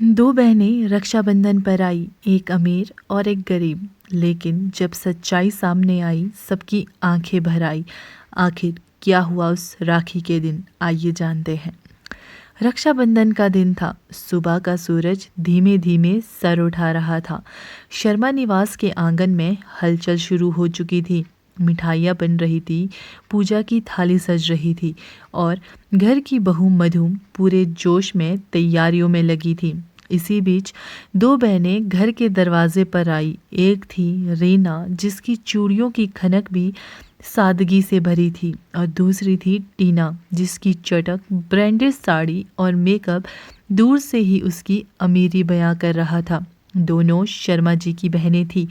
दो बहनें रक्षाबंधन पर आई, एक अमीर और एक गरीब। लेकिन जब सच्चाई सामने आई, सबकी आंखें भर आई। आखिर क्या हुआ उस राखी के दिन, आइए जानते हैं। रक्षाबंधन का दिन था। सुबह का सूरज धीमे धीमे सर उठा रहा था। शर्मा निवास के आंगन में हलचल शुरू हो चुकी थी। मिठाइयाँ बन रही थी, पूजा की थाली सज रही थी और घर की बहू मधु पूरे जोश में तैयारियों में लगी थी। इसी बीच दो बहनें घर के दरवाजे पर आई। एक थी रीना, जिसकी चूड़ियों की खनक भी सादगी से भरी थी, और दूसरी थी टीना, जिसकी चटक, ब्रांडेड साड़ी और मेकअप दूर से ही उसकी अमीरी बयां कर रहा था। दोनों शर्मा जी की बहनें थीं।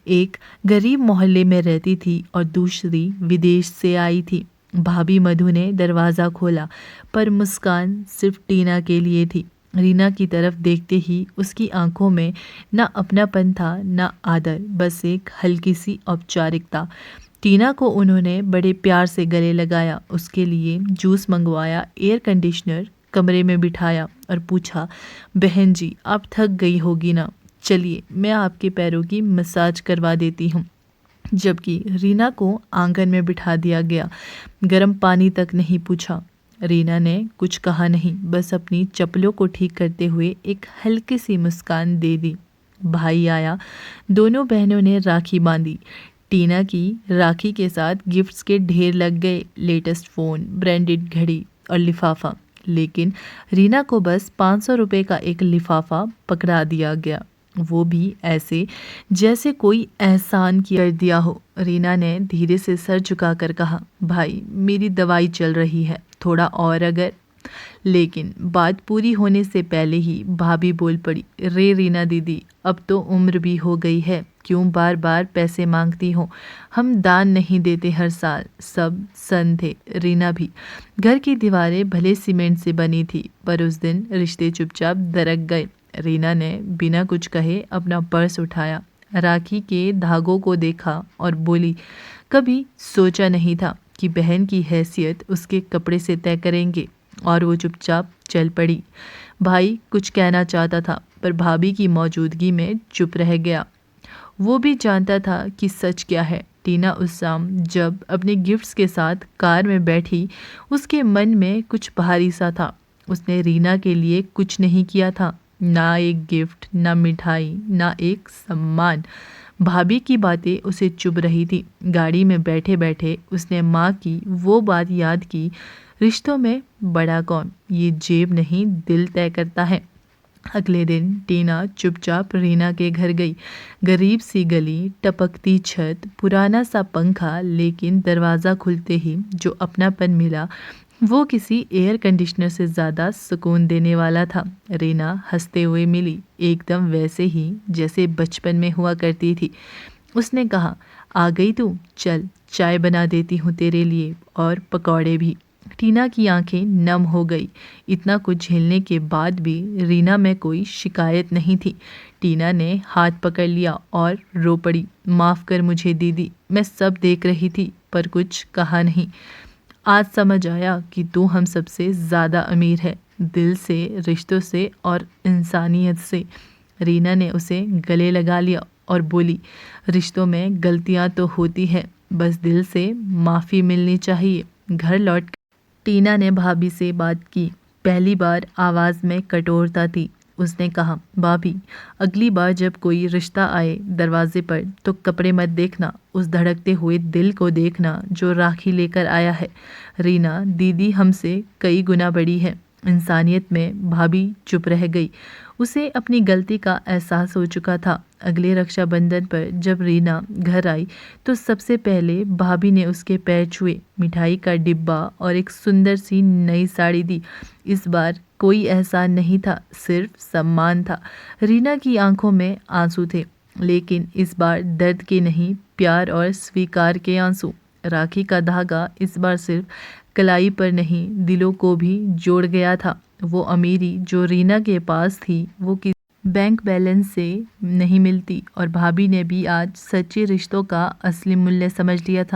एक गरीब मोहल्ले में रहती थी और दूसरी विदेश से आई थी। भाभी मधु ने दरवाज़ा खोला, पर मुस्कान सिर्फ टीना के लिए थी। रीना की तरफ देखते ही उसकी आंखों में ना अपनापन था, ना आदर, बस एक हल्की सी औपचारिकता। टीना को उन्होंने बड़े प्यार से गले लगाया, उसके लिए जूस मंगवाया, एयर कंडीशनर कमरे में बिठाया और पूछा, बहन जी आप थक गई होगी ना, चलिए मैं आपके पैरों की मसाज करवा देती हूँ। जबकि रीना को आंगन में बिठा दिया गया। गर्म पानी तक नहीं पूछा। रीना ने कुछ कहा नहीं, बस अपनी चप्पलों को ठीक करते हुए एक हल्की सी मुस्कान दे दी। भाई आया। दोनों बहनों ने राखी बांधी। टीना की राखी के साथ गिफ्ट्स के ढेर लग गए, लेटेस्ट फ़ोन, ब्रांडेड घड़ी और लिफाफा। लेकिन रीना को बस 500 रुपये का एक लिफाफा पकड़ा दिया गया, वो भी ऐसे जैसे कोई एहसान कर दिया हो। रीना ने धीरे से सर झुकाकर कहा, भाई मेरी दवाई चल रही है, थोड़ा और अगर। लेकिन बात पूरी होने से पहले ही भाभी बोल पड़ी, रे रीना दीदी, अब तो उम्र भी हो गई है, क्यों बार बार पैसे मांगती हो, हम दान नहीं देते हर साल। सब सन थे, रीना भी। घर की दीवारें भले सीमेंट से बनी थी, पर उस दिन रिश्ते चुपचाप दरक गए। रीना ने बिना कुछ कहे अपना पर्स उठाया, राखी के धागों को देखा और बोली, कभी सोचा नहीं था कि बहन की हैसियत उसके कपड़े से तय करेंगे। और वो चुपचाप चल पड़ी। भाई कुछ कहना चाहता था, पर भाभी की मौजूदगी में चुप रह गया। वो भी जानता था कि सच क्या है। टीना उस शाम जब अपने गिफ्ट्स के साथ कार में बैठी, उसके मन में कुछ भारी सा था। उसने रीना के लिए कुछ नहीं किया था, ना एक गिफ्ट, ना मिठाई, ना एक सम्मान। भाभी की बातें उसे चुभ रही थी। गाड़ी में बैठे बैठे उसने माँ की वो बात याद की, रिश्तों में बड़ा कौन, ये जेब नहीं दिल तय करता है। अगले दिन टीना चुपचाप रीना के घर गई। गरीब सी गली, टपकती छत, पुराना सा पंखा, लेकिन दरवाज़ा खुलते ही जो अपनापन मिला, वो किसी एयर कंडीशनर से ज़्यादा सुकून देने वाला था। रीना हंसते हुए मिली, एकदम वैसे ही जैसे बचपन में हुआ करती थी। उसने कहा, आ गई तू, चल चाय बना देती हूँ तेरे लिए, और पकौड़े भी। टीना की आंखें नम हो गई। इतना कुछ झेलने के बाद भी रीना में कोई शिकायत नहीं थी। टीना ने हाथ पकड़ लिया और रो पड़ी, माफ़ कर मुझे दीदी, मैं सब देख रही थी पर कुछ कहा नहीं। आज समझ आया कि तू हम सबसे ज़्यादा अमीर है, दिल से, रिश्तों से और इंसानियत से। रीना ने उसे गले लगा लिया और बोली, रिश्तों में गलतियां तो होती हैं, बस दिल से माफ़ी मिलनी चाहिए। घर लौट टीना ने भाभी से बात की। पहली बार आवाज़ में कठोरता थी। उसने कहा, भाभी अगली बार जब कोई रिश्ता आए दरवाजे पर, तो कपड़े मत देखना, उस धड़कते हुए दिल को देखना जो राखी लेकर आया है। रीना दीदी हमसे कई गुना बड़ी है। इंसानियत में भाभी चुप रह गई। उसे अपनी गलती का एहसास हो चुका था। अगले रक्षाबंधन पर जब रीना घर आई, तो सबसे पहले भाभी ने उसके पैर छुए, मिठाई का डिब्बा और एक सुंदर सी नई साड़ी दी। इस बार कोई एहसान नहीं था, सिर्फ सम्मान था। रीना की आंखों में आंसू थे, लेकिन इस बार दर्द के नहीं, प्यार और स्वीकार के आंसू। राखी का धागा इस बार सिर्फ कलाई पर नहीं, दिलों को भी जोड़ गया था। वो अमीरी जो रीना के पास थी, वो किसी बैंक बैलेंस से नहीं मिलती, और भाभी ने भी आज सच्चे रिश्तों का असली मूल्य समझ लिया था।